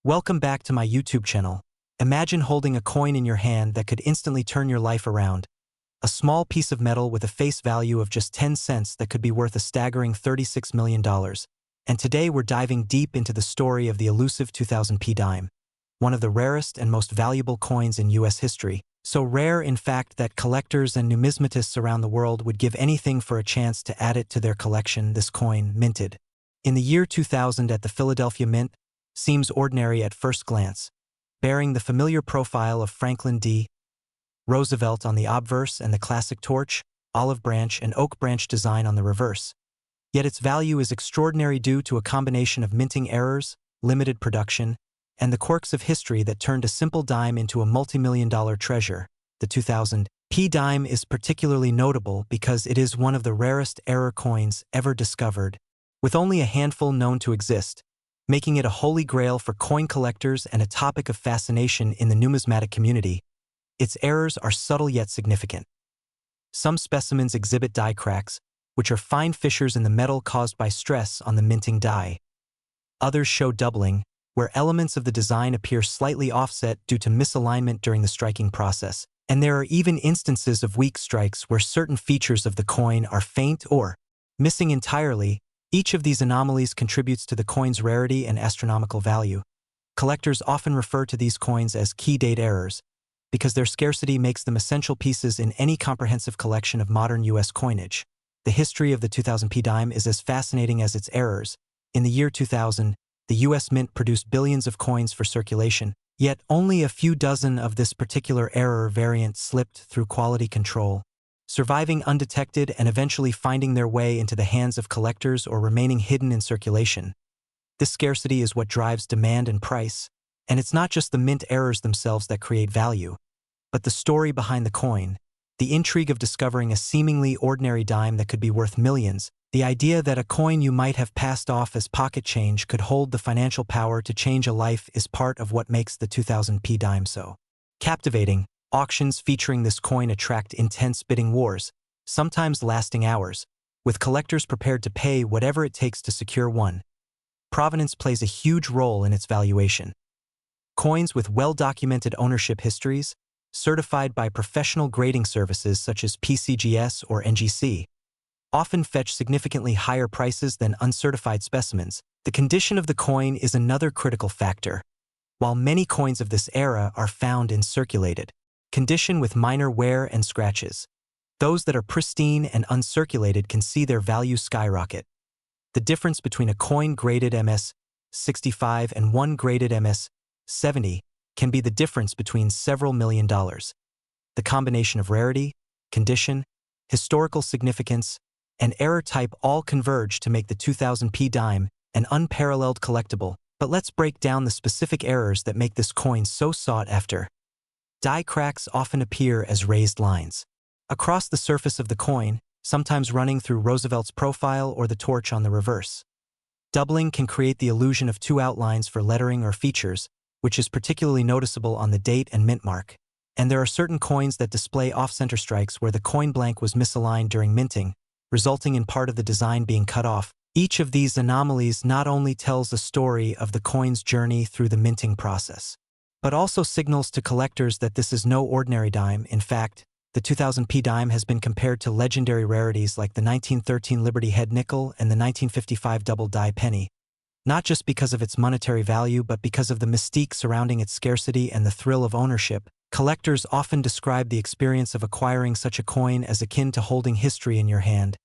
Welcome back to my YouTube channel. Imagine holding a coin in your hand that could instantly turn your life around. A small piece of metal with a face value of just 10 cents that could be worth a staggering $36 million. And today we're diving deep into the story of the elusive 2000p dime, one of the rarest and most valuable coins in US history. So rare, in fact, that collectors and numismatists around the world would give anything for a chance to add it to their collection. This coin, minted in the year 2000 at the Philadelphia Mint, seems ordinary at first glance, bearing the familiar profile of Franklin D. Roosevelt on the obverse and the classic torch, olive branch, and oak branch design on the reverse. Yet its value is extraordinary due to a combination of minting errors, limited production, and the quirks of history that turned a simple dime into a multi-million-dollar treasure. The 2000p dime is particularly notable because it is one of the rarest error coins ever discovered, with only a handful known to exist, making it a holy grail for coin collectors and a topic of fascination in the numismatic community. Its errors are subtle yet significant. Some specimens exhibit die cracks, which are fine fissures in the metal caused by stress on the minting die. Others show doubling, where elements of the design appear slightly offset due to misalignment during the striking process. And there are even instances of weak strikes where certain features of the coin are faint or missing entirely. Each of these anomalies contributes to the coin's rarity and astronomical value. Collectors often refer to these coins as key date errors, because their scarcity makes them essential pieces in any comprehensive collection of modern U.S. coinage. The history of the 2000p dime is as fascinating as its errors. In the year 2000, the U.S. Mint produced billions of coins for circulation, yet only a few dozen of this particular error variant slipped through quality control, surviving undetected and eventually finding their way into the hands of collectors or remaining hidden in circulation. This scarcity is what drives demand and price, and it's not just the mint errors themselves that create value, but the story behind the coin, the intrigue of discovering a seemingly ordinary dime that could be worth millions, the idea that a coin you might have passed off as pocket change could hold the financial power to change a life is part of what makes the 2000p dime so captivating. Auctions featuring this coin attract intense bidding wars, sometimes lasting hours, with collectors prepared to pay whatever it takes to secure one. Provenance plays a huge role in its valuation. Coins with well-documented ownership histories, certified by professional grading services such as PCGS or NGC, often fetch significantly higher prices than uncertified specimens. The condition of the coin is another critical factor. While many coins of this era are found in circulated condition with minor wear and scratches, those that are pristine and uncirculated can see their value skyrocket. The difference between a coin graded MS-65 and one graded MS-70 can be the difference between several $million. The combination of rarity, condition, historical significance, and error type all converge to make the 2000p dime an unparalleled collectible. But let's break down the specific errors that make this coin so sought after. Die cracks often appear as raised lines across the surface of the coin, sometimes running through Roosevelt's profile or the torch on the reverse. Doubling can create the illusion of two outlines for lettering or features, which is particularly noticeable on the date and mint mark. And there are certain coins that display off-center strikes where the coin blank was misaligned during minting, resulting in part of the design being cut off. Each of these anomalies not only tells a story of the coin's journey through the minting process, but also signals to collectors that this is no ordinary dime. In fact, the 2000p dime has been compared to legendary rarities like the 1913 Liberty Head nickel and the 1955 double die penny, not just because of its monetary value but because of the mystique surrounding its scarcity and the thrill of ownership. Collectors often describe the experience of acquiring such a coin as akin to holding history in your hand,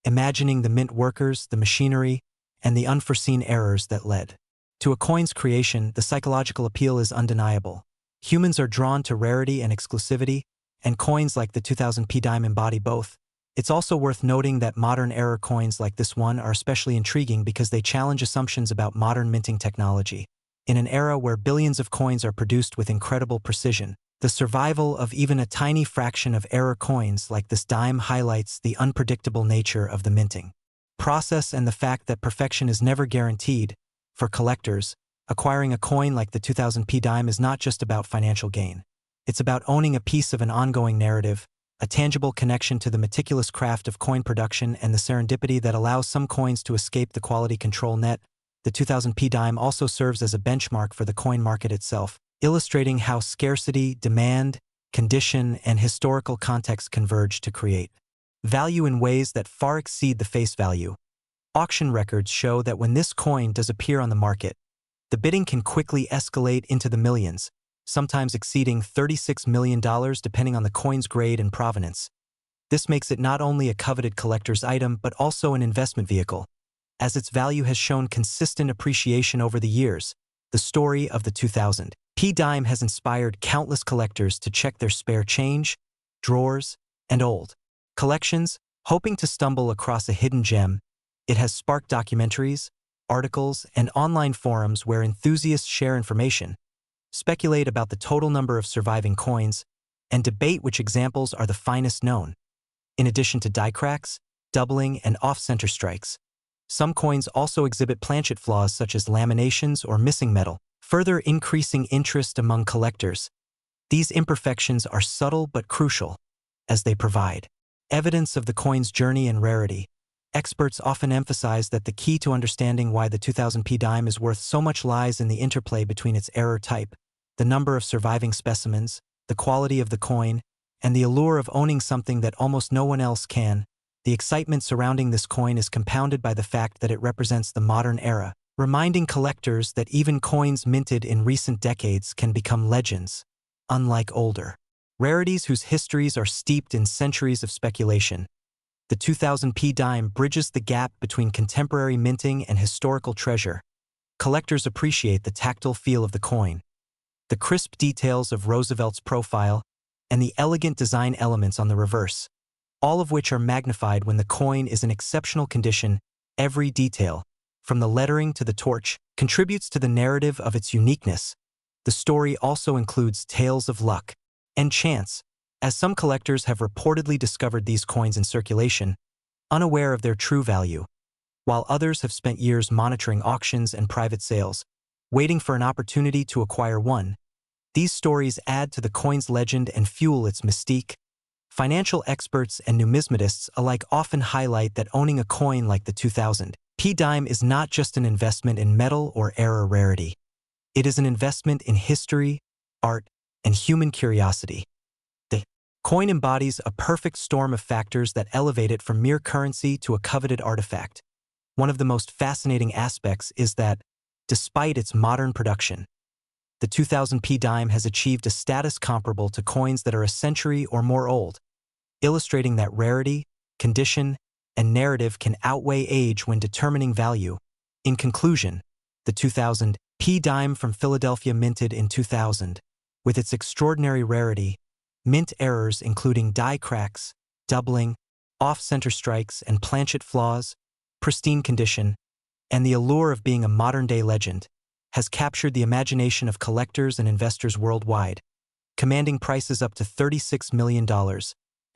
imagining the mint workers, the machinery, and the unforeseen errors that led to a coin's creation. The psychological appeal is undeniable. Humans are drawn to rarity and exclusivity, and coins like the 2000p dime embody both. It's also worth noting that modern error coins like this one are especially intriguing because they challenge assumptions about modern minting technology. In an era where billions of coins are produced with incredible precision, the survival of even a tiny fraction of error coins like this dime highlights the unpredictable nature of the minting process and the fact that perfection is never guaranteed. For collectors, acquiring a coin like the 2000p dime is not just about financial gain. It's about owning a piece of an ongoing narrative, a tangible connection to the meticulous craft of coin production and the serendipity that allows some coins to escape the quality control net. The 2000 P dime also serves as a benchmark for the coin market itself, illustrating how scarcity, demand, condition, and historical context converge to create value in ways that far exceed the face value. Auction records show that when this coin does appear on the market, the bidding can quickly escalate into the millions, sometimes exceeding $36 million depending on the coin's grade and provenance. This makes it not only a coveted collector's item but also an investment vehicle, as its value has shown consistent appreciation over the years. The story of the 2000 P dime has inspired countless collectors to check their spare change, drawers, and old collections, hoping to stumble across a hidden gem. It has sparked documentaries, articles, and online forums where enthusiasts share information, speculate about the total number of surviving coins, and debate which examples are the finest known. In addition to die cracks, doubling, and off-center strikes, some coins also exhibit planchet flaws such as laminations or missing metal, further increasing interest among collectors. These imperfections are subtle but crucial, as they provide evidence of the coin's journey and rarity. Experts often emphasize that the key to understanding why the 2000 P dime is worth so much lies in the interplay between its error type, the number of surviving specimens, the quality of the coin, and the allure of owning something that almost no one else can. The excitement surrounding this coin is compounded by the fact that it represents the modern era, reminding collectors that even coins minted in recent decades can become legends, unlike older rarities whose histories are steeped in centuries of speculation. The 2000 P dime bridges the gap between contemporary minting and historical treasure. Collectors appreciate the tactile feel of the coin, the crisp details of Roosevelt's profile, and the elegant design elements on the reverse, all of which are magnified when the coin is in exceptional condition. Every detail, from the lettering to the torch, contributes to the narrative of its uniqueness. The story also includes tales of luck and chance, as some collectors have reportedly discovered these coins in circulation, unaware of their true value, while others have spent years monitoring auctions and private sales, waiting for an opportunity to acquire one. These stories add to the coin's legend and fuel its mystique. Financial experts and numismatists alike often highlight that owning a coin like the 2000 P dime is not just an investment in metal or era rarity. It is an investment in history, art, and human curiosity. The coin embodies a perfect storm of factors that elevate it from mere currency to a coveted artifact. One of the most fascinating aspects is that, despite its modern production, the 2000 P dime has achieved a status comparable to coins that are a century or more old, illustrating that rarity, condition, and narrative can outweigh age when determining value. In conclusion, the 2000 P dime from Philadelphia minted in 2000. With its extraordinary rarity, mint errors including die cracks, doubling, off-center strikes, and planchet flaws, pristine condition, and the allure of being a modern-day legend, has captured the imagination of collectors and investors worldwide, commanding prices up to $36 million,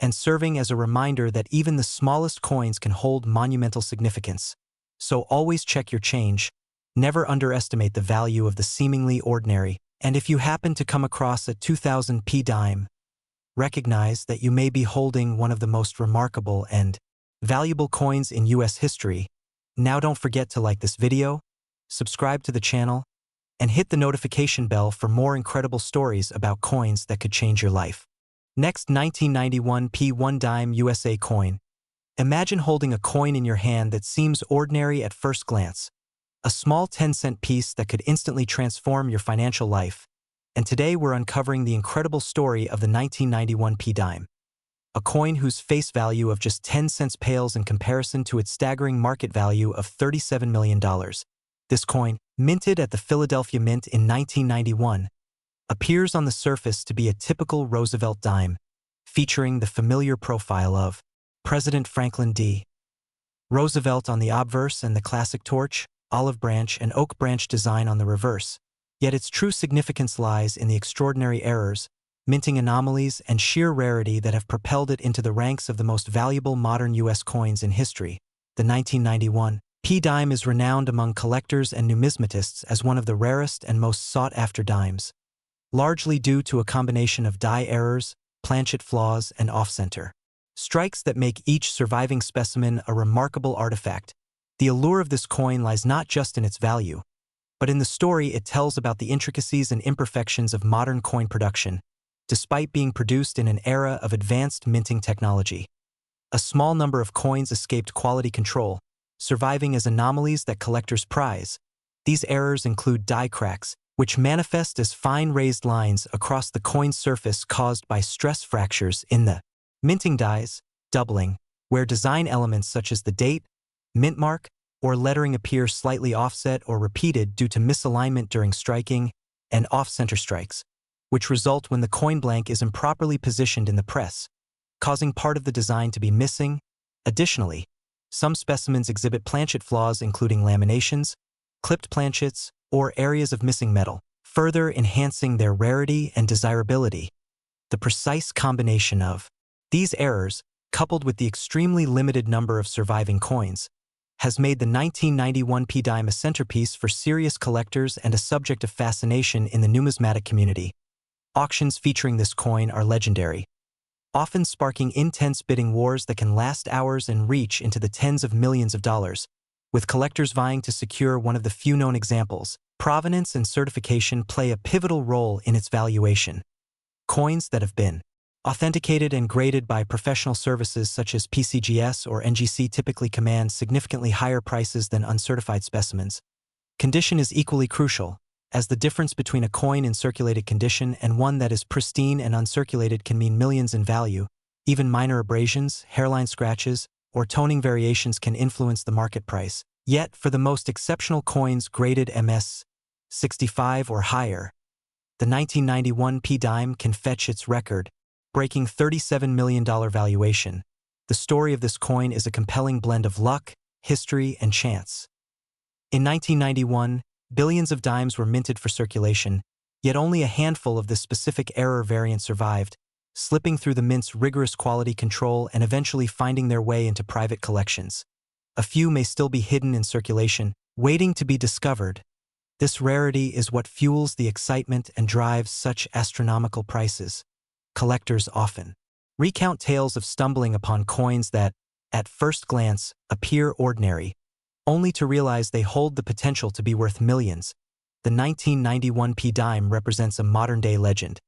and serving as a reminder that even the smallest coins can hold monumental significance. So always check your change, never underestimate the value of the seemingly ordinary, and if you happen to come across a 2000 P dime, recognize that you may be holding one of the most remarkable and valuable coins in US history. Now don't forget to like this video, subscribe to the channel, and hit the notification bell for more incredible stories about coins that could change your life. Next, 1991 P1 dime USA coin. Imagine holding a coin in your hand that seems ordinary at first glance, a small 10-cent piece that could instantly transform your financial life. And today we're uncovering the incredible story of the 1991 P dime, a coin whose face value of just 10 cents pales in comparison to its staggering market value of $37 million. This coin, minted at the Philadelphia Mint in 1991, appears on the surface to be a typical Roosevelt dime, featuring the familiar profile of President Franklin D. Roosevelt on the obverse and the classic torch, olive branch, and oak branch design on the reverse. Yet its true significance lies in the extraordinary errors, minting anomalies, and sheer rarity that have propelled it into the ranks of the most valuable modern U.S. coins in history. The 1991 P dime is renowned among collectors and numismatists as one of the rarest and most sought-after dimes, largely due to a combination of die errors, planchet flaws, and off-center strikes that make each surviving specimen a remarkable artifact. The allure of this coin lies not just in its value, but in the story it tells about the intricacies and imperfections of modern coin production, despite being produced in an era of advanced minting technology. A small number of coins escaped quality control, surviving as anomalies that collectors prize. These errors include die cracks, which manifest as fine raised lines across the coin's surface caused by stress fractures in the minting dies, doubling, where design elements such as the date, mint mark, or lettering appear slightly offset or repeated due to misalignment during striking, and off-center strikes, which result when the coin blank is improperly positioned in the press, causing part of the design to be missing. Additionally, some specimens exhibit planchet flaws including laminations, clipped planchets, or areas of missing metal, further enhancing their rarity and desirability. The precise combination of these errors, coupled with the extremely limited number of surviving coins, has made the 1991 p-dime a centerpiece for serious collectors and a subject of fascination in the numismatic community. Auctions featuring this coin are legendary, often sparking intense bidding wars that can last hours and reach into the tens of millions of dollars, with collectors vying to secure one of the few known examples. Provenance and certification play a pivotal role in its valuation. Coins that have been authenticated and graded by professional services such as PCGS or NGC typically command significantly higher prices than uncertified specimens. Condition is equally crucial, as the difference between a coin in circulated condition and one that is pristine and uncirculated can mean millions in value. Even minor abrasions, hairline scratches, or toning variations can influence the market price. Yet, for the most exceptional coins graded MS-65 or higher, the 1991 p-dime can fetch its record, breaking $37 million valuation. The story of this coin is a compelling blend of luck, history, and chance. In 1991, billions of dimes were minted for circulation, yet only a handful of this specific error variant survived, slipping through the mint's rigorous quality control and eventually finding their way into private collections. A few may still be hidden in circulation, waiting to be discovered. This rarity is what fuels the excitement and drives such astronomical prices. Collectors often recount tales of stumbling upon coins that, at first glance, appear ordinary, only to realize they hold the potential to be worth millions. The 1991 p-dime represents a modern-day legend.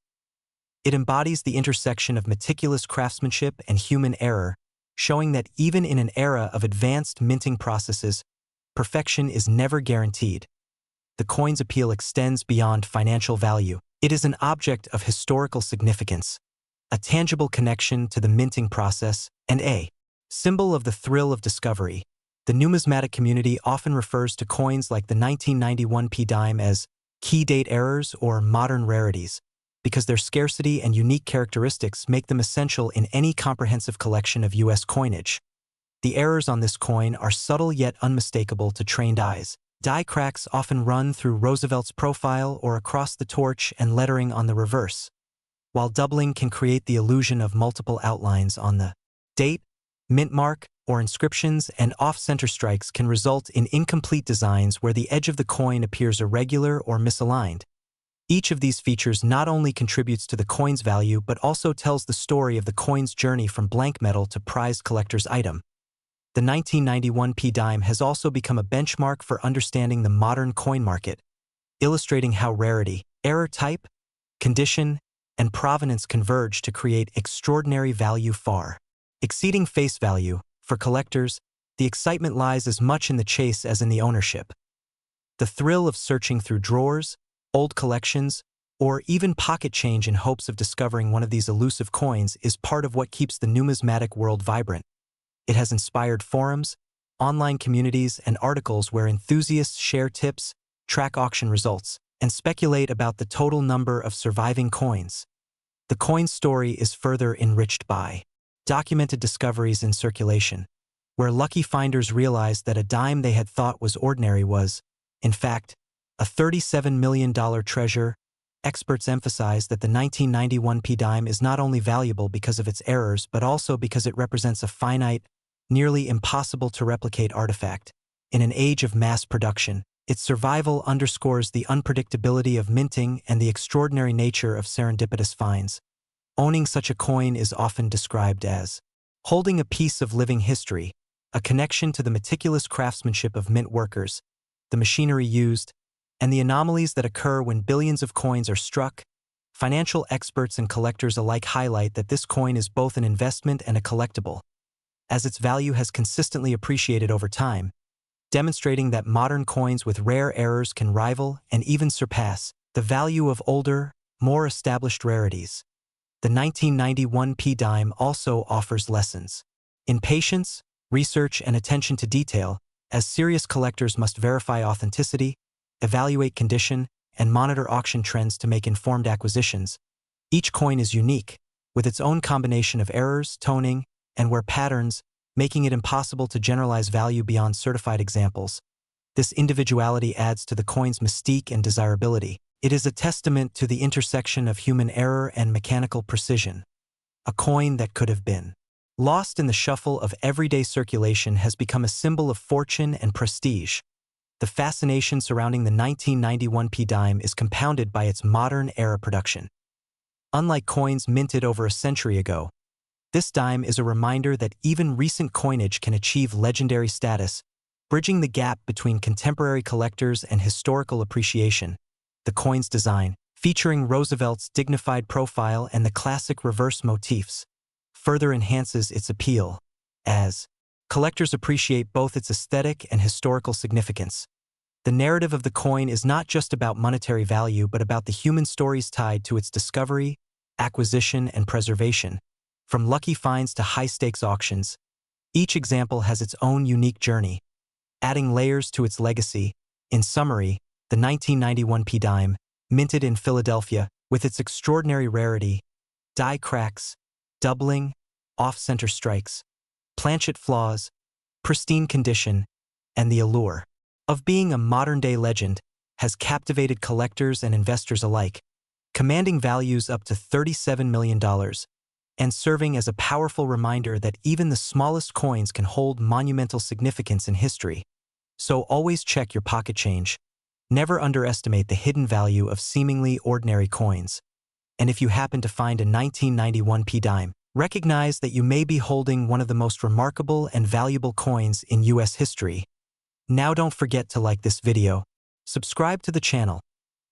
It embodies the intersection of meticulous craftsmanship and human error, showing that even in an era of advanced minting processes, perfection is never guaranteed. The coin's appeal extends beyond financial value. It is an object of historical significance, a tangible connection to the minting process, and a symbol of the thrill of discovery. The numismatic community often refers to coins like the 1991 p-dime as key date errors or modern rarities, because their scarcity and unique characteristics make them essential in any comprehensive collection of U.S. coinage. The errors on this coin are subtle yet unmistakable to trained eyes. Die cracks often run through Roosevelt's profile or across the torch and lettering on the reverse, while doubling can create the illusion of multiple outlines on the date, mint mark, or inscriptions, and off-center strikes can result in incomplete designs where the edge of the coin appears irregular or misaligned. Each of these features not only contributes to the coin's value but also tells the story of the coin's journey from blank metal to prized collector's item. The 1991 p-dime has also become a benchmark for understanding the modern coin market, illustrating how rarity, error type, condition, and provenance converge to create extraordinary value far exceeding face value. For collectors, the excitement lies as much in the chase as in the ownership. The thrill of searching through drawers, old collections, or even pocket change in hopes of discovering one of these elusive coins is part of what keeps the numismatic world vibrant. It has inspired forums, online communities, and articles where enthusiasts share tips, track auction results, and speculate about the total number of surviving coins. The coin story is further enriched by documented discoveries in circulation, where lucky finders realized that a dime they had thought was ordinary was, in fact, a $37 million treasure. Experts emphasize that the 1991 p-dime is not only valuable because of its errors but also because it represents a finite, nearly impossible to replicate artifact. In an age of mass production, its survival underscores the unpredictability of minting and the extraordinary nature of serendipitous finds. Owning such a coin is often described as holding a piece of living history, a connection to the meticulous craftsmanship of mint workers, the machinery used, and the anomalies that occur when billions of coins are struck. Financial experts and collectors alike highlight that this coin is both an investment and a collectible, as its value has consistently appreciated over time, demonstrating that modern coins with rare errors can rival and even surpass the value of older, more established rarities. The 1991 p-dime also offers lessons in patience, research, and attention to detail, as serious collectors must verify authenticity, evaluate condition, and monitor auction trends to make informed acquisitions. Each coin is unique, with its own combination of errors, toning, and wear patterns, making it impossible to generalize value beyond certified examples. This individuality adds to the coin's mystique and desirability. It is a testament to the intersection of human error and mechanical precision. A coin that could have been lost in the shuffle of everyday circulation has become a symbol of fortune and prestige. The fascination surrounding the 1991 p-dime is compounded by its modern-era production. Unlike coins minted over a century ago, this dime is a reminder that even recent coinage can achieve legendary status, bridging the gap between contemporary collectors and historical appreciation. The coin's design, featuring Roosevelt's dignified profile and the classic reverse motifs, further enhances its appeal, as collectors appreciate both its aesthetic and historical significance. The narrative of the coin is not just about monetary value but about the human stories tied to its discovery, acquisition, and preservation. From lucky finds to high-stakes auctions, each example has its own unique journey, adding layers to its legacy. In summary, the 1991 p-dime, minted in Philadelphia, with its extraordinary rarity, die cracks, doubling, off-center strikes, planchet flaws, pristine condition, and the allure of being a modern-day legend, has captivated collectors and investors alike, commanding values up to $37 million, and serving as a powerful reminder that even the smallest coins can hold monumental significance in history. So always check your pocket change. Never underestimate the hidden value of seemingly ordinary coins. And if you happen to find a 1991 p-dime, recognize that you may be holding one of the most remarkable and valuable coins in U.S. history. Now don't forget to like this video, subscribe to the channel,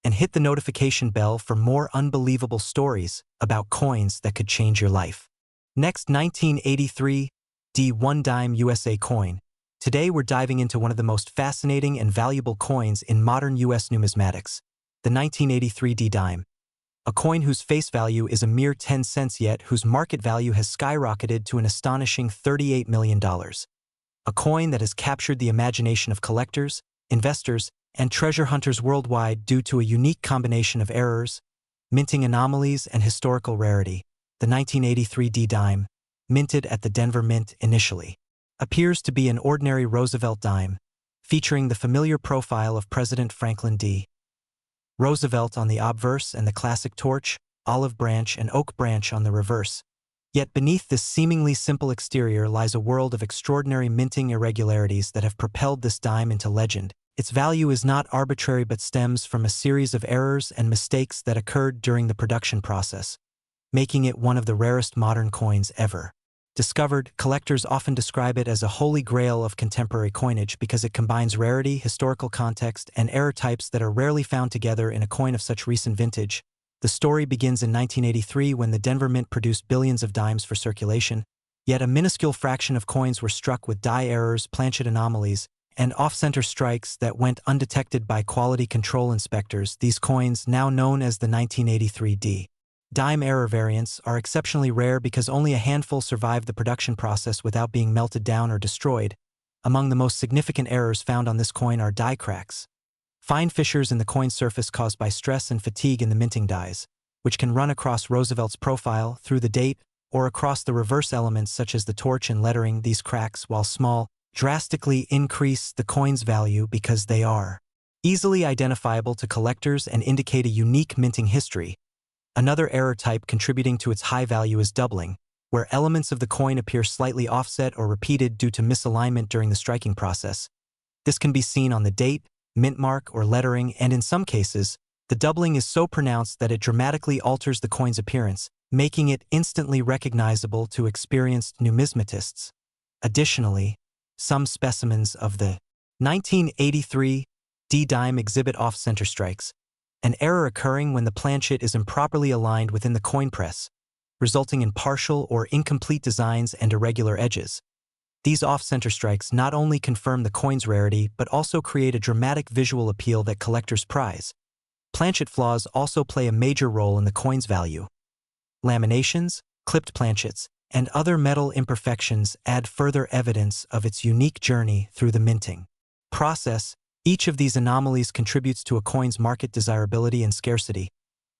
and hit the notification bell for more unbelievable stories about coins that could change your life. Next, 1983 D1 dime USA coin. Today we're diving into one of the most fascinating and valuable coins in modern U.S. numismatics, the 1983 D dime. A coin whose face value is a mere 10 cents yet whose market value has skyrocketed to an astonishing $38 million. A coin that has captured the imagination of collectors, investors, and treasure hunters worldwide due to a unique combination of errors, minting anomalies, and historical rarity. The 1983 D dime, minted at the Denver Mint initially, appears to be an ordinary Roosevelt dime, featuring the familiar profile of President Franklin D. Roosevelt on the obverse and the classic torch, olive branch, and oak branch on the reverse. Yet beneath this seemingly simple exterior lies a world of extraordinary minting irregularities that have propelled this dime into legend. Its value is not arbitrary but stems from a series of errors and mistakes that occurred during the production process, making it one of the rarest modern coins ever discovered. Collectors often describe it as a holy grail of contemporary coinage because it combines rarity, historical context, and error types that are rarely found together in a coin of such recent vintage. The story begins in 1983 when the Denver Mint produced billions of dimes for circulation, yet a minuscule fraction of coins were struck with die errors, planchet anomalies, and off-center strikes that went undetected by quality control inspectors. These coins, now known as the 1983 D dime error variants, are exceptionally rare because only a handful survived the production process without being melted down or destroyed. Among the most significant errors found on this coin are die cracks, fine fissures in the coin's surface caused by stress and fatigue in the minting dies, which can run across Roosevelt's profile, through the date, or across the reverse elements such as the torch and lettering. These cracks, while small, drastically increase the coin's value because they are easily identifiable to collectors and indicate a unique minting history. Another error type contributing to its high value is doubling, where elements of the coin appear slightly offset or repeated due to misalignment during the striking process. This can be seen on the date, mint mark, or lettering, and in some cases, the doubling is so pronounced that it dramatically alters the coin's appearance, making it instantly recognizable to experienced numismatists. Additionally, Some specimens of the 1983 D-dime exhibit off-center strikes, an error occurring when the planchet is improperly aligned within the coin press, resulting in partial or incomplete designs and irregular edges. These off-center strikes not only confirm the coin's rarity but also create a dramatic visual appeal that collectors prize. Planchet flaws also play a major role in the coin's value. Laminations, clipped planchets, and other metal imperfections add further evidence of its unique journey through the minting process. Each of these anomalies contributes to a coin's market desirability and scarcity.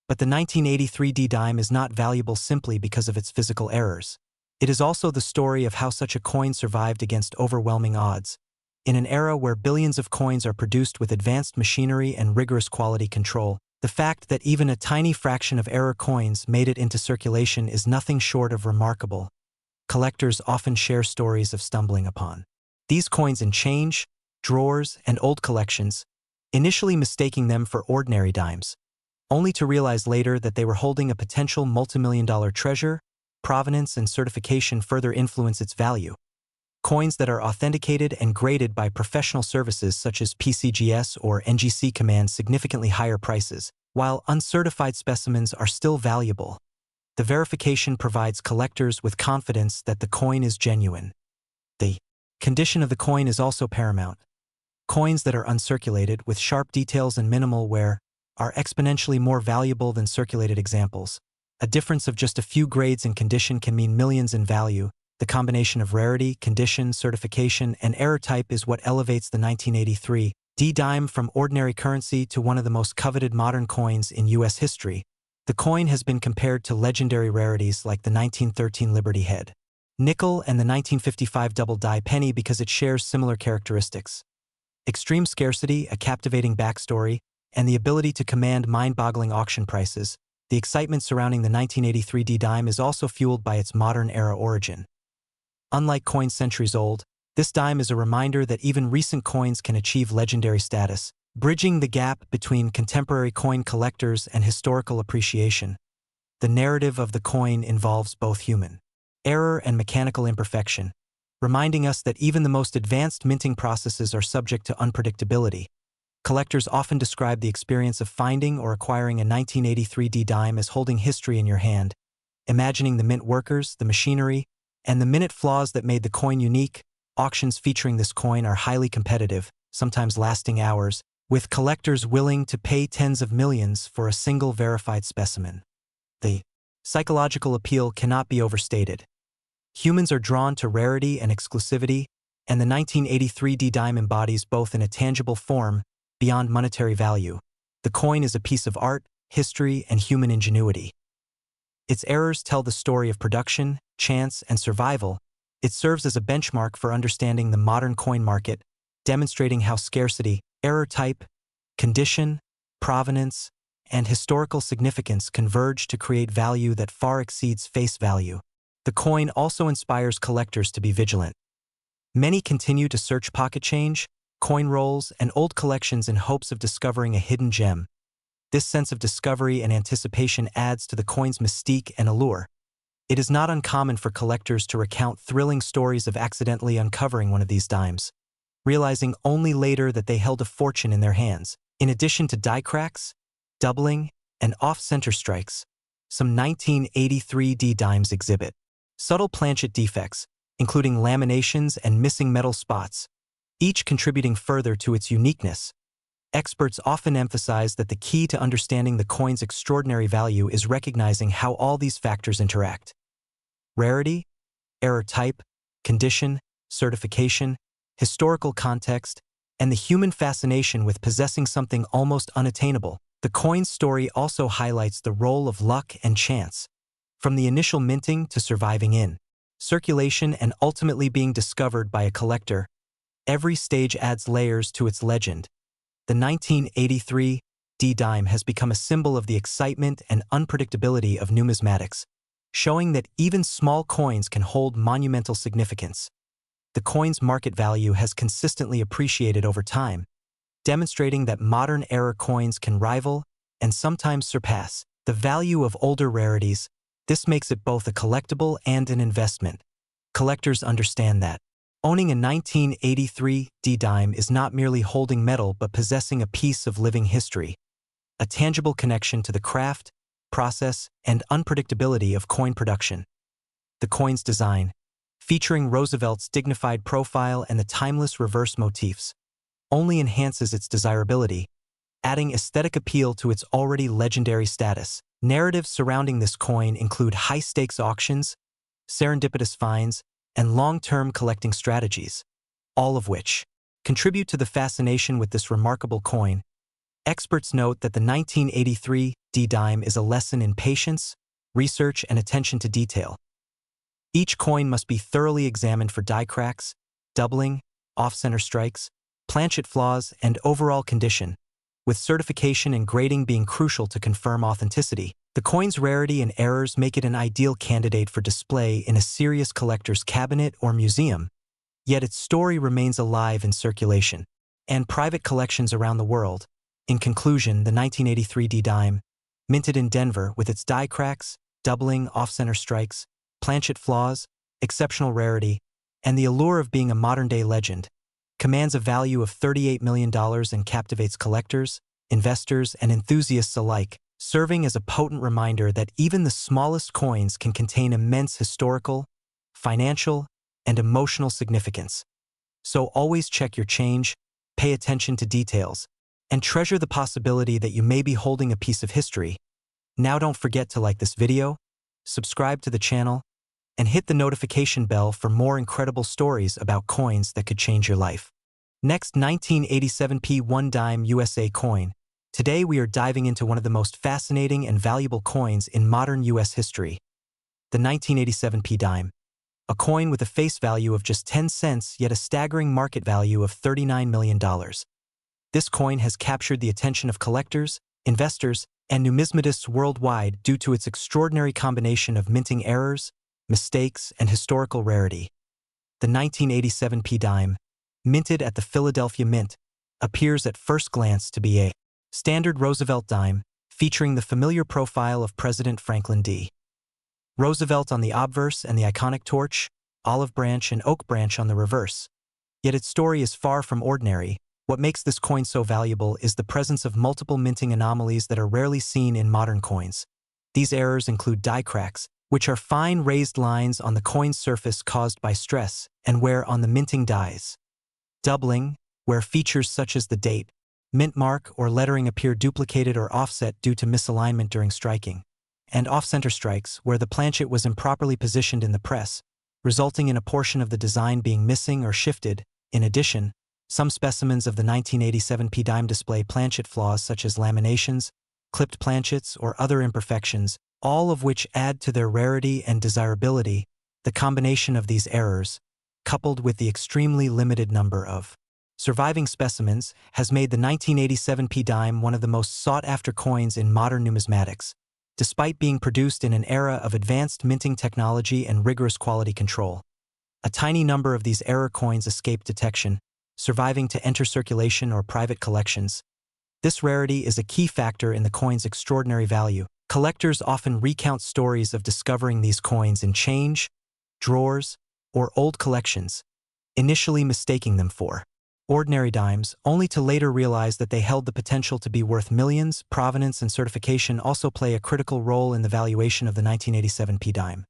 But the 1983 D-dime is not valuable simply because of its physical errors. It is also the story of how such a coin survived against overwhelming odds. In an era where billions of coins are produced with advanced machinery and rigorous quality control, the fact that even a tiny fraction of error coins made it into circulation is nothing short of remarkable. Collectors often share stories of stumbling upon these coins in change, drawers, and old collections, initially mistaking them for ordinary dimes, only to realize later that they were holding a potential multimillion-dollar treasure. Provenance and certification further influence its value. Coins that are authenticated and graded by professional services such as PCGS or NGC command significantly higher prices, while uncertified specimens are still valuable. The verification provides collectors with confidence that the coin is genuine. The condition of the coin is also paramount. Coins that are uncirculated with sharp details and minimal wear are exponentially more valuable than circulated examples. A difference of just a few grades in condition can mean millions in value. The combination of rarity, condition, certification, and error type is what elevates the 1983 D-dime from ordinary currency to one of the most coveted modern coins in U.S. history. The coin has been compared to legendary rarities like the 1913 Liberty Head nickel and the 1955 double-die penny because it shares similar characteristics. Extreme scarcity, a captivating backstory, and the ability to command mind-boggling auction prices. The excitement surrounding the 1983 D-dime is also fueled by its modern-era origin. Unlike coins centuries old, this dime is a reminder that even recent coins can achieve legendary status, bridging the gap between contemporary coin collectors and historical appreciation. The narrative of the coin involves both human error and mechanical imperfection, reminding us that even the most advanced minting processes are subject to unpredictability. Collectors often describe the experience of finding or acquiring a 1983 D-dime as holding history in your hand, imagining the mint workers, the machinery, and the minute flaws that made the coin unique. Auctions featuring this coin are highly competitive, sometimes lasting hours, with collectors willing to pay tens of millions for a single verified specimen. The psychological appeal cannot be overstated. Humans are drawn to rarity and exclusivity, and the 1983 D-dime embodies both in a tangible form, beyond monetary value. The coin is a piece of art, history, and human ingenuity. Its errors tell the story of production, chance, and survival. It serves as a benchmark for understanding the modern coin market, demonstrating how scarcity, error type, condition, provenance, and historical significance converge to create value that far exceeds face value. The coin also inspires collectors to be vigilant. Many continue to search pocket change, coin rolls, and old collections in hopes of discovering a hidden gem. This sense of discovery and anticipation adds to the coin's mystique and allure. It is not uncommon for collectors to recount thrilling stories of accidentally uncovering one of these dimes, realizing only later that they held a fortune in their hands. In addition to die cracks, doubling, and off-center strikes, some 1983 D-dimes exhibit subtle planchet defects, including laminations and missing metal spots, each contributing further to its uniqueness. Experts often emphasize that the key to understanding the coin's extraordinary value is recognizing how all these factors interact. Rarity, error type, condition, certification, historical context, and the human fascination with possessing something almost unattainable. The coin's story also highlights the role of luck and chance. From the initial minting to surviving in circulation and ultimately being discovered by a collector, every stage adds layers to its legend. The 1983 D-dime has become a symbol of the excitement and unpredictability of numismatics, showing that even small coins can hold monumental significance. The coin's market value has consistently appreciated over time, demonstrating that modern era coins can rival and sometimes surpass the value of older rarities. This makes it both a collectible and an investment. Collectors understand that, Owning a 1983 D-dime is not merely holding metal but possessing a piece of living history, a tangible connection to the craft, process, and unpredictability of coin production. The coin's design, featuring Roosevelt's dignified profile and the timeless reverse motifs, only enhances its desirability, adding aesthetic appeal to its already legendary status. Narratives surrounding this coin include high-stakes auctions, serendipitous finds, and long-term collecting strategies, all of which contribute to the fascination with this remarkable coin. Experts note that the 1983 D-dime is a lesson in patience, research, and attention to detail. Each coin must be thoroughly examined for die cracks, doubling, off-center strikes, planchet flaws, and overall condition, with certification and grading being crucial to confirm authenticity. The coin's rarity and errors make it an ideal candidate for display in a serious collector's cabinet or museum, yet its story remains alive in circulation and private collections around the world. In conclusion, the 1983 D-dime, minted in Denver with its die cracks, doubling, off-center strikes, planchet flaws, exceptional rarity, and the allure of being a modern-day legend, commands a value of $38 million and captivates collectors, investors, and enthusiasts alike, serving as a potent reminder that even the smallest coins can contain immense historical, financial, and emotional significance. So always check your change, pay attention to details, and treasure the possibility that you may be holding a piece of history. Now don't forget to like this video, subscribe to the channel, and hit the notification bell for more incredible stories about coins that could change your life. Next, 1987 P1 dime USA coin. Today we are diving into one of the most fascinating and valuable coins in modern US history, the 1987 P dime, a coin with a face value of just 10 cents yet a staggering market value of $39 million. This coin has captured the attention of collectors, investors, and numismatists worldwide due to its extraordinary combination of minting errors, mistakes, and historical rarity. The 1987 P dime, minted at the Philadelphia Mint, appears at first glance to be a standard Roosevelt dime, featuring the familiar profile of President Franklin D. Roosevelt on the obverse and the iconic torch, olive branch, and oak branch on the reverse. Yet its story is far from ordinary. What makes this coin so valuable is the presence of multiple minting anomalies that are rarely seen in modern coins. These errors include die cracks, which are fine raised lines on the coin's surface caused by stress and wear on the minting dies. Doubling, where features such as the date, mint mark, or lettering appear duplicated or offset due to misalignment during striking. And off-center strikes, where the planchet was improperly positioned in the press, resulting in a portion of the design being missing or shifted. In addition, some specimens of the 1987 P dime display planchet flaws such as laminations, clipped planchets, or other imperfections, all of which add to their rarity and desirability. The combination of these errors, coupled with the extremely limited number of surviving specimens, has made the 1987 P dime one of the most sought-after coins in modern numismatics, despite being produced in an era of advanced minting technology and rigorous quality control. A tiny number of these error coins escape detection, surviving to enter circulation or private collections. This rarity is a key factor in the coin's extraordinary value. Collectors often recount stories of discovering these coins in change, drawers, or old collections, initially mistaking them for ordinary dimes, only to later realize that they held the potential to be worth millions. Provenance and certification also play a critical role in the valuation of the 1987 P dime.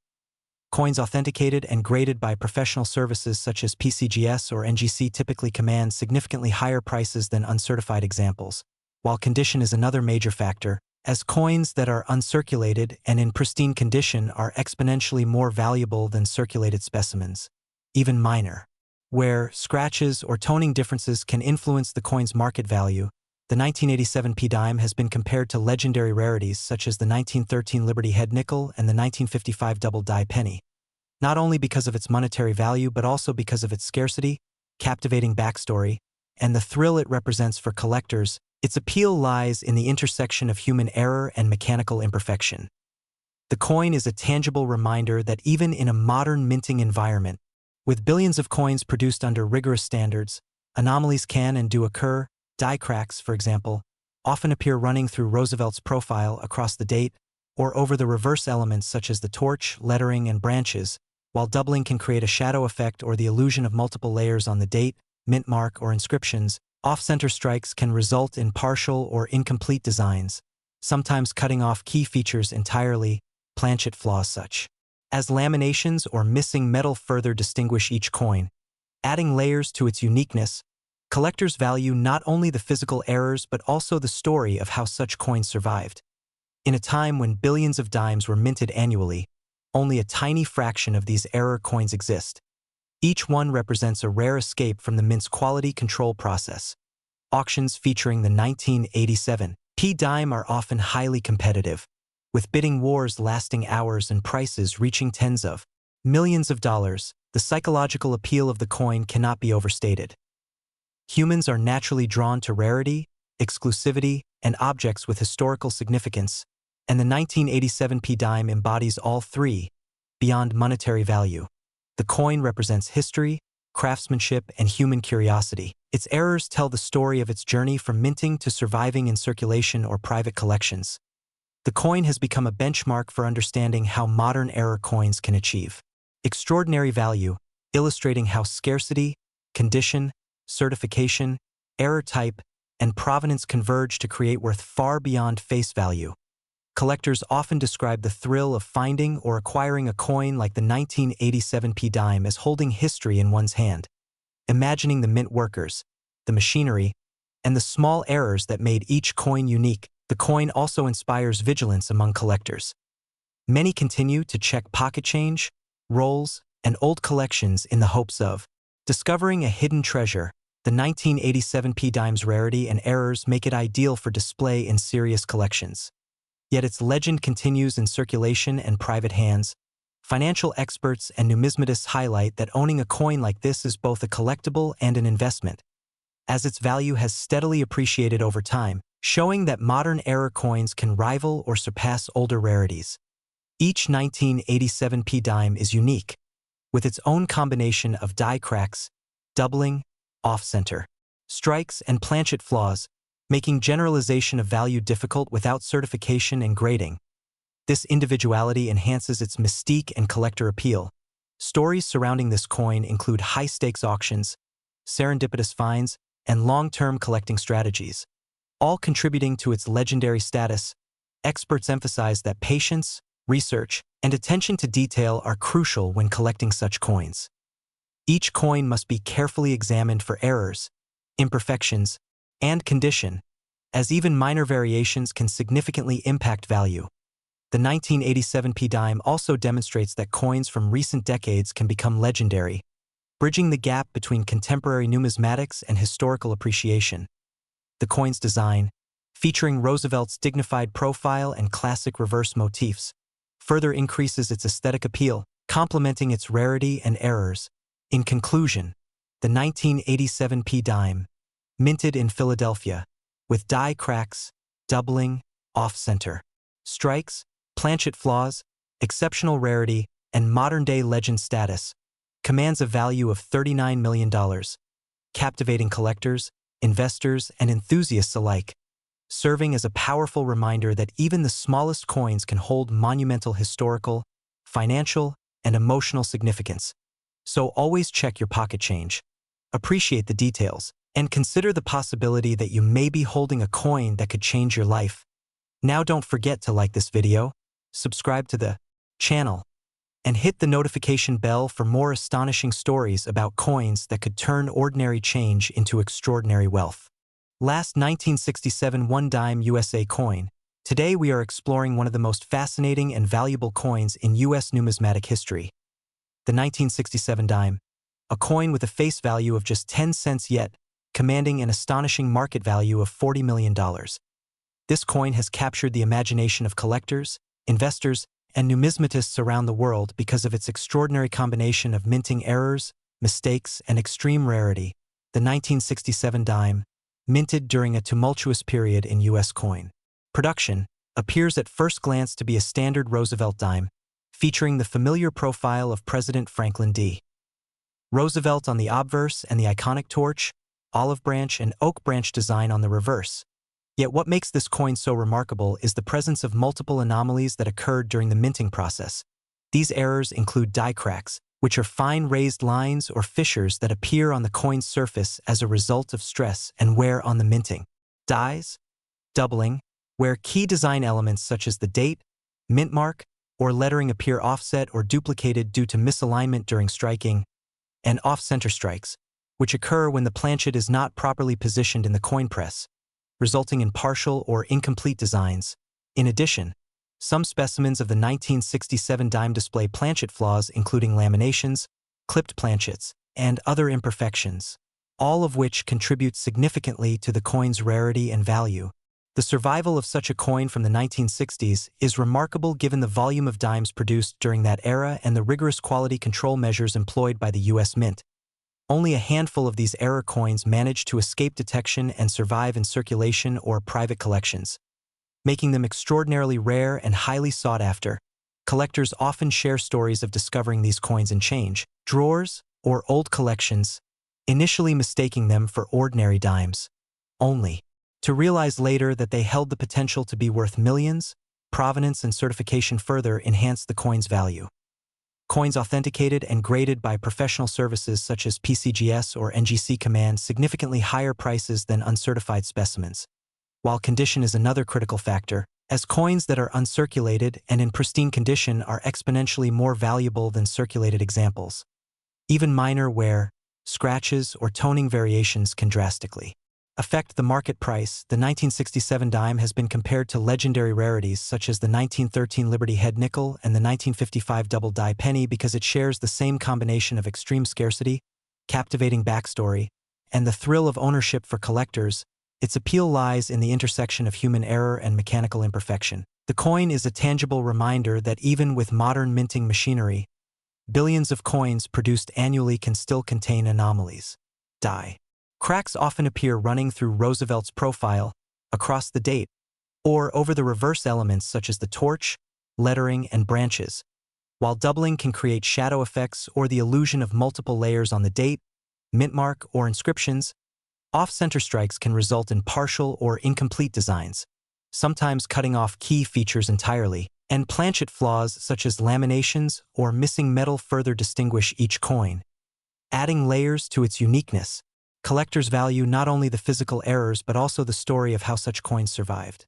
Coins authenticated and graded by professional services such as PCGS or NGC typically command significantly higher prices than uncertified examples, while condition is another major factor, as coins that are uncirculated and in pristine condition are exponentially more valuable than circulated specimens, even minor. Where scratches or toning differences can influence the coin's market value, the 1987 P dime has been compared to legendary rarities such as the 1913 Liberty Head nickel and the 1955 double die penny, not only because of its monetary value but also because of its scarcity, captivating backstory, and the thrill it represents for collectors. Its appeal lies in the intersection of human error and mechanical imperfection. The coin is a tangible reminder that even in a modern minting environment, with billions of coins produced under rigorous standards, anomalies can and do occur. Die cracks, for example, often appear running through Roosevelt's profile across the date or over the reverse elements such as the torch, lettering, and branches, while doubling can create a shadow effect or the illusion of multiple layers on the date, mint mark, or inscriptions. Off-center strikes can result in partial or incomplete designs, sometimes cutting off key features entirely, planchet flaws such as laminations or missing metal further distinguish each coin, adding layers to its uniqueness. Collectors value not only the physical errors but also the story of how such coins survived. In a time when billions of dimes were minted annually, only a tiny fraction of these error coins exist. Each one represents a rare escape from the mint's quality control process. Auctions featuring the 1987 P dime are often highly competitive, with bidding wars lasting hours and prices reaching tens of millions of dollars. The psychological appeal of the coin cannot be overstated. Humans are naturally drawn to rarity, exclusivity, and objects with historical significance, and the 1987 P dime embodies all three, beyond monetary value. The coin represents history, craftsmanship, and human curiosity. Its errors tell the story of its journey from minting to surviving in circulation or private collections. The coin has become a benchmark for understanding how modern error coins can achieve extraordinary value, illustrating how scarcity, condition, certification, error type, and provenance converge to create worth far beyond face value. Collectors often describe the thrill of finding or acquiring a coin like the 1987 P dime as holding history in one's hand, imagining the mint workers, the machinery, and the small errors that made each coin unique. The coin also inspires vigilance among collectors. Many continue to check pocket change, rolls, and old collections in the hopes of discovering a hidden treasure. The 1987 P dime's rarity and errors make it ideal for display in serious collections. Yet its legend continues in circulation and private hands. Financial experts and numismatists highlight that owning a coin like this is both a collectible and an investment, as its value has steadily appreciated over time, showing that modern error coins can rival or surpass older rarities. Each 1987 P dime is unique, with its own combination of die cracks, doubling, off-center strikes, and planchet flaws, making generalization of value difficult without certification and grading. This individuality enhances its mystique and collector appeal. Stories surrounding this coin include high-stakes auctions, serendipitous finds, and long-term collecting strategies, all contributing to its legendary status. Experts emphasize that patience, research, and attention to detail are crucial when collecting such coins. Each coin must be carefully examined for errors, imperfections, and condition, as even minor variations can significantly impact value. The 1987 P dime also demonstrates that coins from recent decades can become legendary, bridging the gap between contemporary numismatics and historical appreciation. The coin's design, featuring Roosevelt's dignified profile and classic reverse motifs, further increases its aesthetic appeal, complementing its rarity and errors. In conclusion, the 1987 P dime, minted in Philadelphia, with die cracks, doubling, off-center strikes, planchet flaws, exceptional rarity, and modern-day legend status, commands a value of $39 million, captivating collectors, investors, and enthusiasts alike, serving as a powerful reminder that even the smallest coins can hold monumental historical, financial, and emotional significance. So always check your pocket change, appreciate the details, and consider the possibility that you may be holding a coin that could change your life. Now don't forget to like this video, subscribe to the channel, and hit the notification bell for more astonishing stories about coins that could turn ordinary change into extraordinary wealth. Last 1967 1 dime USA coin. Today we are exploring one of the most fascinating and valuable coins in U.S. numismatic history. The 1967 dime, a coin with a face value of just 10 cents yet commanding an astonishing market value of $40 million. This coin has captured the imagination of collectors, investors, and numismatists around the world because of its extraordinary combination of minting errors, mistakes, and extreme rarity. The 1967 dime, minted during a tumultuous period in U.S. coin production, appears at first glance to be a standard Roosevelt dime, featuring the familiar profile of President Franklin D. Roosevelt on the obverse and the iconic torch, olive branch, and oak branch design on the reverse. Yet what makes this coin so remarkable is the presence of multiple anomalies that occurred during the minting process. These errors include die cracks, which are fine raised lines or fissures that appear on the coin's surface as a result of stress and wear on the minting. Dies, doubling, where key design elements such as the date, mint mark, or lettering appear offset or duplicated due to misalignment during striking, and off-center strikes, which occur when the planchet is not properly positioned in the coin press, resulting in partial or incomplete designs. In addition, some specimens of the 1967 dime display planchet flaws including laminations, clipped planchets, and other imperfections, all of which contribute significantly to the coin's rarity and value. The survival of such a coin from the 1960s is remarkable given the volume of dimes produced during that era and the rigorous quality control measures employed by the U.S. Mint. Only a handful of these era coins managed to escape detection and survive in circulation or private collections, making them extraordinarily rare and highly sought after. Collectors often share stories of discovering these coins in change drawers or old collections, initially mistaking them for ordinary dimes, only to realize later that they held the potential to be worth millions. Provenance and certification further enhanced the coin's value. Coins authenticated and graded by professional services such as PCGS or NGC command significantly higher prices than uncertified specimens. While condition is another critical factor, as coins that are uncirculated and in pristine condition are exponentially more valuable than circulated examples. Even minor wear, scratches, or toning variations can drastically affect the market price. The 1967 dime has been compared to legendary rarities such as the 1913 Liberty Head nickel and the 1955 double die penny because it shares the same combination of extreme scarcity, captivating backstory, and the thrill of ownership for collectors. Its appeal lies in the intersection of human error and mechanical imperfection. The coin is a tangible reminder that even with modern minting machinery, billions of coins produced annually can still contain anomalies. Die. Cracks often appear running through Roosevelt's profile, across the date, or over the reverse elements such as the torch, lettering, and branches, while doubling can create shadow effects or the illusion of multiple layers on the date, mint mark, or inscriptions. Off-center strikes can result in partial or incomplete designs, sometimes cutting off key features entirely, and planchet flaws such as laminations or missing metal further distinguish each coin, adding layers to its uniqueness. Collectors value not only the physical errors but also the story of how such coins survived.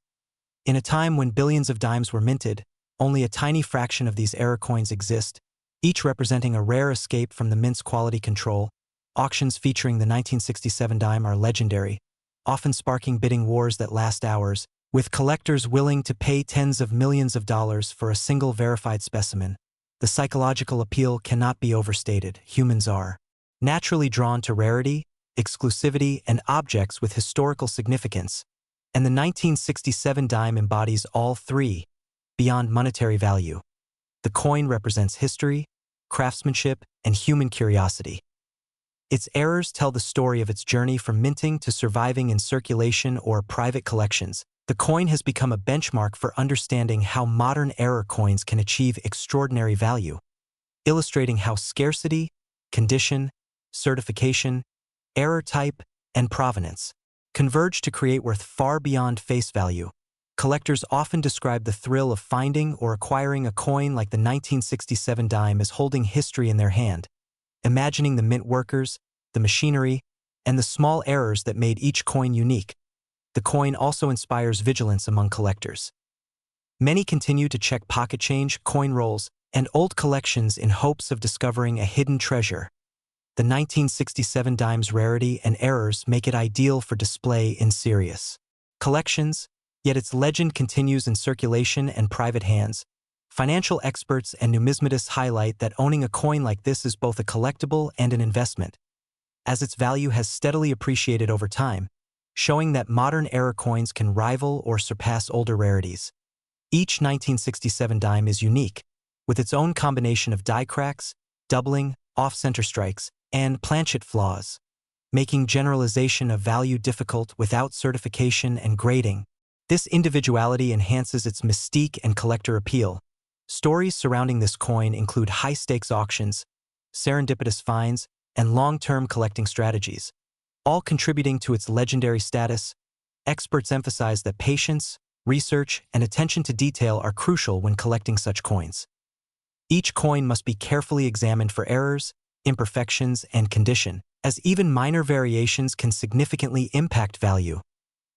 In a time when billions of dimes were minted, only a tiny fraction of these error coins exist, each representing a rare escape from the mint's quality control. Auctions featuring the 1967 dime are legendary, often sparking bidding wars that last hours, with collectors willing to pay tens of millions of dollars for a single verified specimen. The psychological appeal cannot be overstated. Humans are naturally drawn to rarity, exclusivity, and objects with historical significance, and the 1967 dime embodies all three. Beyond monetary value, the coin represents history, craftsmanship, and human curiosity. Its errors tell the story of its journey from minting to surviving in circulation or private collections. The coin has become a benchmark for understanding how modern error coins can achieve extraordinary value, illustrating how scarcity, condition, certification, error type, and provenance converge to create worth far beyond face value. Collectors often describe the thrill of finding or acquiring a coin like the 1967 dime as holding history in their hand, imagining the mint workers, the machinery, and the small errors that made each coin unique. The coin also inspires vigilance among collectors. Many continue to check pocket change, coin rolls, and old collections in hopes of discovering a hidden treasure. The 1967 dime's rarity and errors make it ideal for display in serious collections, yet its legend continues in circulation and private hands. Financial experts and numismatists highlight that owning a coin like this is both a collectible and an investment, as its value has steadily appreciated over time, showing that modern era coins can rival or surpass older rarities. Each 1967 dime is unique, with its own combination of die cracks, doubling, off-center strikes, and planchet flaws, making generalization of value difficult without certification and grading. This individuality enhances its mystique and collector appeal. Stories surrounding this coin include high-stakes auctions, serendipitous finds, and long-term collecting strategies, all contributing to its legendary status. Experts emphasize that patience, research, and attention to detail are crucial when collecting such coins. Each coin must be carefully examined for errors, imperfections, and condition, as even minor variations can significantly impact value.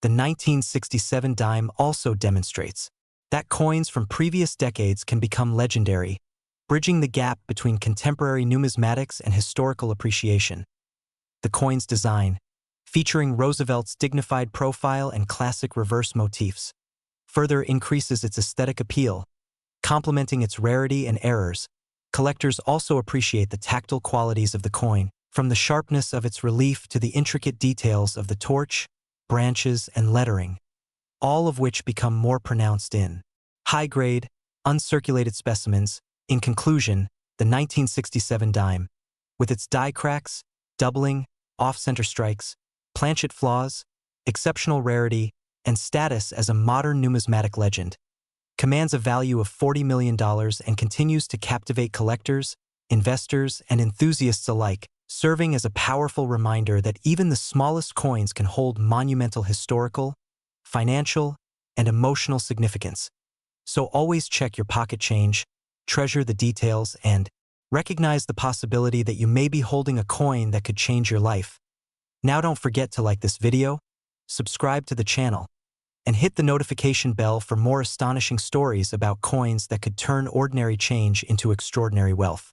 The 1967 dime also demonstrates that coins from previous decades can become legendary, bridging the gap between contemporary numismatics and historical appreciation. The coin's design, featuring Roosevelt's dignified profile and classic reverse motifs, further increases its aesthetic appeal. Complementing its rarity and errors, collectors also appreciate the tactile qualities of the coin, from the sharpness of its relief to the intricate details of the torch, branches, and lettering, all of which become more pronounced in high-grade, uncirculated specimens. In conclusion, the 1967 dime, with its die cracks, doubling, off-center strikes, planchet flaws, exceptional rarity, and status as a modern numismatic legend, commands a value of $40 million and continues to captivate collectors, investors, and enthusiasts alike, serving as a powerful reminder that even the smallest coins can hold monumental historical, financial, and emotional significance. So always check your pocket change, treasure the details, and recognize the possibility that you may be holding a coin that could change your life. Now don't forget to like this video, subscribe to the channel, and hit the notification bell for more astonishing stories about coins that could turn ordinary change into extraordinary wealth.